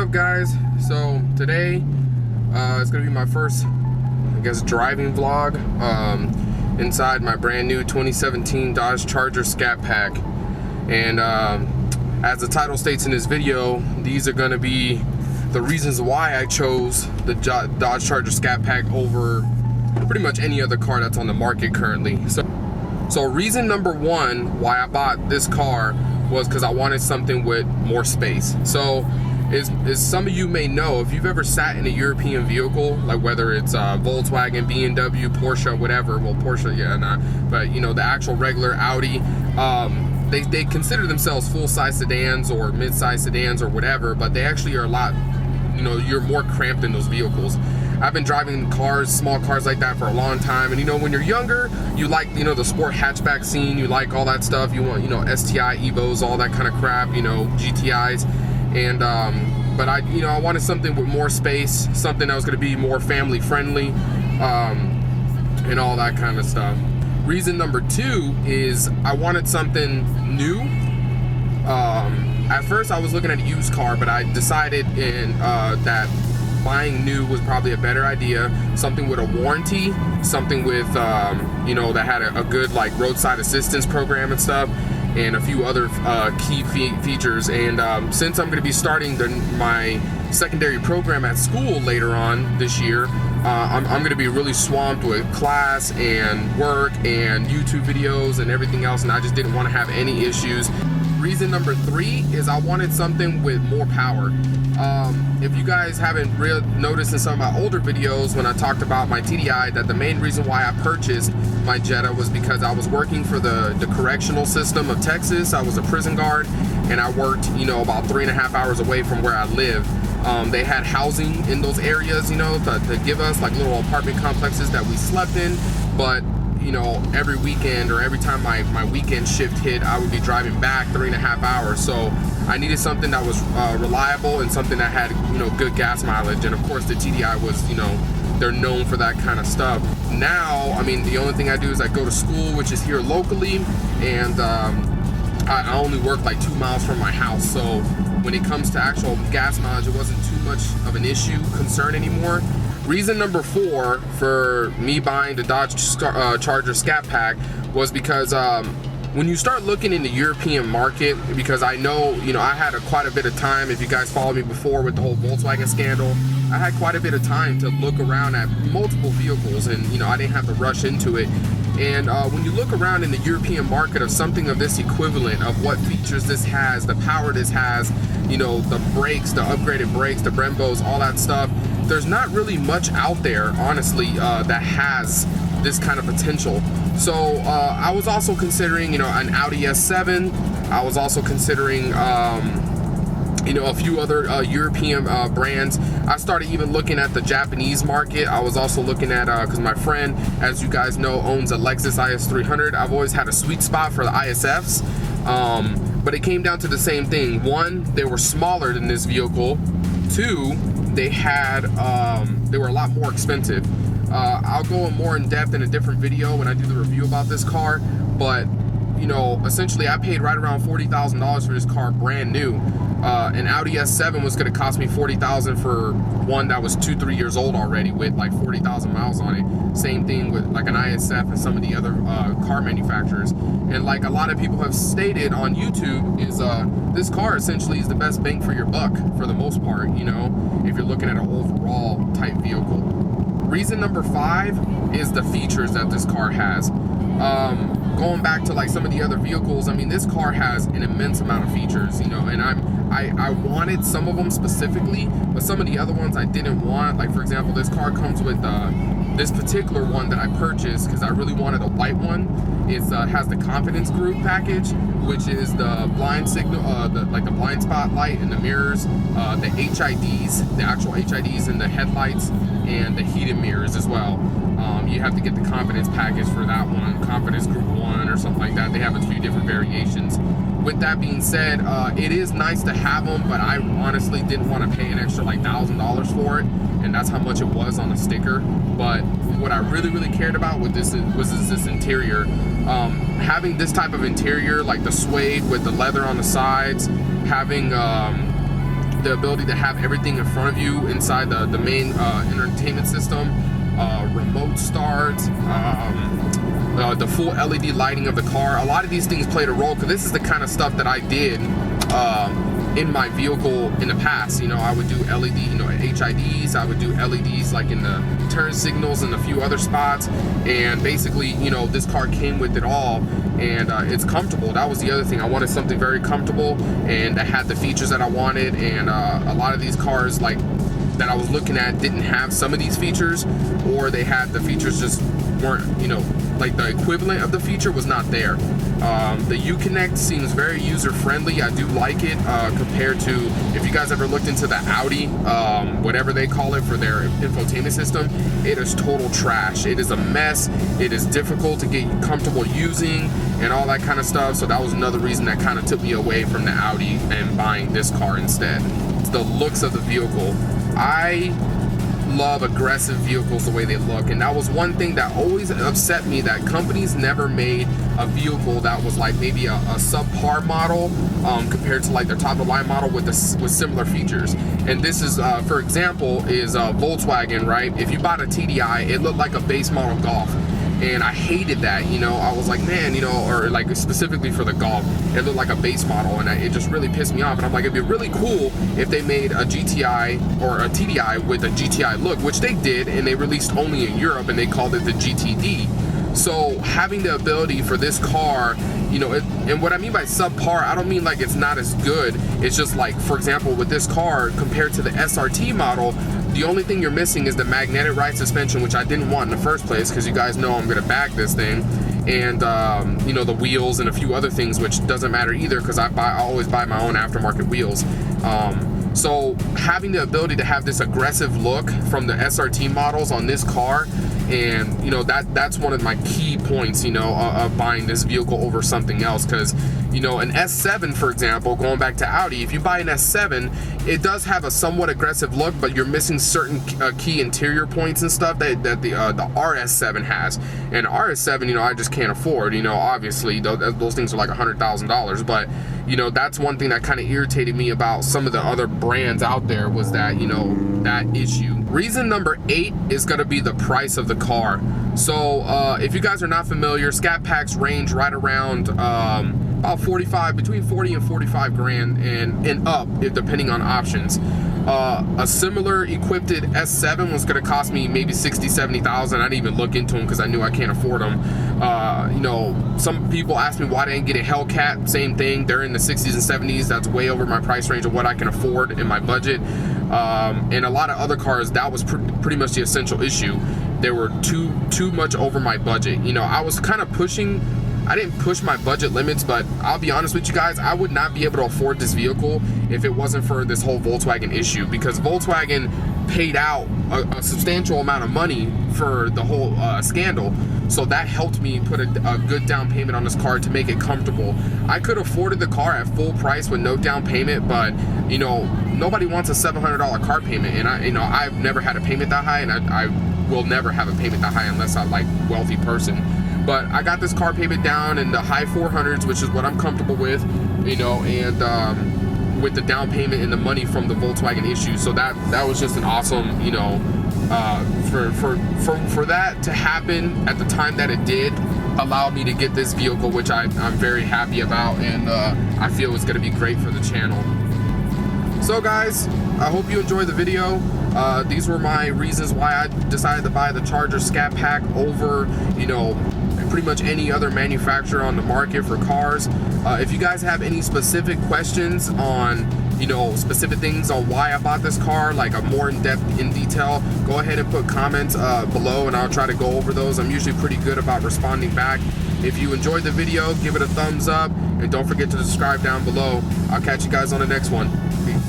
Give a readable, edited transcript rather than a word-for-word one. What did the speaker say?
up, guys? So today it's gonna be my first, I guess, driving vlog inside my brand new 2017 Dodge Charger ScatPack. And as the title states in this video, these are gonna be the reasons why I chose the Dodge Charger ScatPack over pretty much any other car that's on the market currently. So reason number one why I bought this car was because I wanted something with more space. So as some of you may know, if you've ever sat in a European vehicle, like whether it's Volkswagen, BMW, Porsche, whatever, well, Porsche, yeah, not, but you know, the actual regular Audi, they consider themselves full-size sedans or mid-size sedans or whatever, but they actually are a lot, you know, you're more cramped in those vehicles. I've been driving cars, small cars like that for a long time, and you know, when you're younger, you like, you know, the sport hatchback scene, you like all that stuff, you want, you know, STI, Evos, all that kind of crap, you know, GTIs, and but I wanted something with more space, something that was going to be more family friendly, and all that kind of stuff. Reason number two is I wanted something new. At first I was looking at a used car, but I decided that buying new was probably a better idea. Something with a warranty, something with you know, that had a good like roadside assistance program and stuff, and a few other key features. And since I'm going to be starting my secondary program at school later on this year, I'm going to be really swamped with class and work and YouTube videos and everything else, and I just didn't want to have any issues. Reason number three is I wanted something with more power. If you guys haven't noticed in some of my older videos when I talked about my TDI, that the main reason why I purchased my Jetta was because I was working for the correctional system of Texas. I was a prison guard, and I worked, you know, about 3.5 hours away from where I live. They had housing in those areas, you know, to give us like little apartment complexes that we slept in, but you know, every weekend or every time my weekend shift hit, I would be driving back 3.5 hours. So I needed something that was reliable and something that had, you know, good gas mileage. And of course the TDI was, you know, they're known for that kind of stuff. Now, I mean, the only thing I do is I go to school, which is here locally, and I only work like 2 miles from my house. So when it comes to actual gas mileage, it wasn't too much of an concern anymore. Reason number four for me buying the Dodge Charger ScatPack was because when you start looking in the European market, because I know, you know, I had quite a bit of time, if you guys followed me before with the whole Volkswagen scandal, I had quite a bit of time to look around at multiple vehicles, and you know, I didn't have to rush into it. And when you look around in the European market of something of this equivalent, of what features this has, the power this has, you know, the brakes, the upgraded brakes, the Brembos, all that stuff, there's not really much out there, honestly, that has this kind of potential. So I was also considering, you know, an Audi S7. I was also considering, you know, a few other European brands. I started even looking at the Japanese market. I was also looking at, because my friend, as you guys know, owns a Lexus IS 300. I've always had a sweet spot for the ISFs, but it came down to the same thing. One, they were smaller than this vehicle. Two, they were a lot more expensive. I'll go more in depth in a different video when I do the review about this car, but you know, essentially I paid right around $40,000 for this car brand new. An Audi S7 was going to cost me $40,000 for one that was 2-3 years old already with like 40,000 miles on it. Same thing with like an ISF and some of the other car manufacturers. And like a lot of people have stated on YouTube, is this car essentially is the best bang for your buck for the most part, you know, if you're looking at an overall type vehicle. Reason number five is the features that this car has. Going back to like some of the other vehicles, I mean, this car has an immense amount of features, you know, and I wanted some of them specifically, but some of the other ones I didn't want. Like for example, this car comes with this particular one that I purchased because I really wanted a white one. It has the confidence group package, which is the blind signal, like the blind spot light and the mirrors, the HIDs, the actual HIDs in the headlights, and the heated mirrors as well. You have to get the confidence package for that one, confidence group 1 or something like that. They have a few different variations. With that being said, it is nice to have them, but I honestly didn't want to pay an extra like $1,000 for it, and that's how much it was on the sticker. But what I really cared about with this was this interior. Having this type of interior, like the suede with the leather on the sides, having the ability to have everything in front of you inside the main entertainment system, remote start, the full LED lighting of the car. A lot of these things played a role, because this is the kind of stuff that I did in my vehicle in the past. You know, I would do LED, you know, HIDs, I would do LEDs like in the turn signals and a few other spots, and basically, you know, this car came with it all, and it's comfortable. That was the other thing. I wanted something very comfortable and that had the features that I wanted, and a lot of these cars like that I was looking at didn't have some of these features, or they had the features just weren't, you know, like the equivalent of the feature was not there. The Uconnect seems very user-friendly. I do like it compared to, if you guys ever looked into the Audi, whatever they call it for their infotainment system, it is total trash. It is a mess. It is difficult to get comfortable using and all that kind of stuff. So that was another reason that kind of took me away from the Audi and buying this car instead. It's the looks of the vehicle. I love aggressive vehicles the way they look, and that was one thing that always upset me, that companies never made a vehicle that was like maybe a subpar model compared to like their top of the line model with similar features. And this is for example is Volkswagen, right? If you bought a TDI, it looked like a base model Golf, and I hated that. You know, I was like, man, you know, or like specifically for the Golf, it looked like a base model, and it just really pissed me off. And I'm like, it'd be really cool if they made a GTI or a TDI with a GTI look, which they did, and they released only in Europe, and they called it the GTD. So having the ability for this car, you know, and what I mean by subpar, I don't mean like it's not as good. It's just like, for example, with this car compared to the SRT model, the only thing you're missing is the magnetic ride suspension, which I didn't want in the first place, because you guys know I'm gonna back this thing, and you know, the wheels and a few other things, which doesn't matter either, because I always buy my own aftermarket wheels. So having the ability to have this aggressive look from the SRT models on this car, and you know, that's one of my key points, you know, of buying this vehicle over something else. Because you know, an S7, for example, going back to Audi, if you buy an S7, it does have a somewhat aggressive look, but you're missing certain key interior points and stuff that the RS7 has. And RS7, you know, I just can't afford. You know, obviously those things are like $100,000, but you know, that's one thing that kind of irritated me about some of the other brands out there, was that, you know, that issue. Reason number 8 is going to be the price of the car. So if you guys are not familiar, ScatPacks range right around about 45, between 40 and 45 grand and up, depending on options. A similar equipped S7 was going to cost me maybe 60, 70,000. I didn't even look into them because I knew I can't afford them. You know, some people ask me why I didn't get a Hellcat. Same thing. They're in the 60s and 70s. That's way over my price range of what I can afford in my budget. And a lot of other cars, that was pretty much the essential issue. They were too much over my budget. You know, I was kind of pushing. I didn't push my budget limits, but I'll be honest with you guys, I would not be able to afford this vehicle if it wasn't for this whole Volkswagen issue, because Volkswagen paid out a substantial amount of money for the whole scandal. So that helped me put a good down payment on this car to make it comfortable. I could have afforded the car at full price with no down payment, but you know, nobody wants a $700 car payment, and I've never had a payment that high, and I will never have a payment that high unless I'm like wealthy person. But I got this car payment down in the high 400s, which is what I'm comfortable with, you know, and with the down payment and the money from the Volkswagen issue. So that was just an awesome, you know, for that to happen at the time that it did, allowed me to get this vehicle, which I'm very happy about, and I feel it's going to be great for the channel. So guys, I hope you enjoyed the video. These were my reasons why I decided to buy the Charger ScatPack over, you know, pretty much any other manufacturer on the market for cars. If you guys have any specific questions on, you know, specific things on why I bought this car, like a more in detail, go ahead and put comments below, and I'll try to go over those. I'm usually pretty good about responding back. If you enjoyed the video, give it a thumbs up, and don't forget to subscribe down below. I'll catch you guys on the next one. Peace.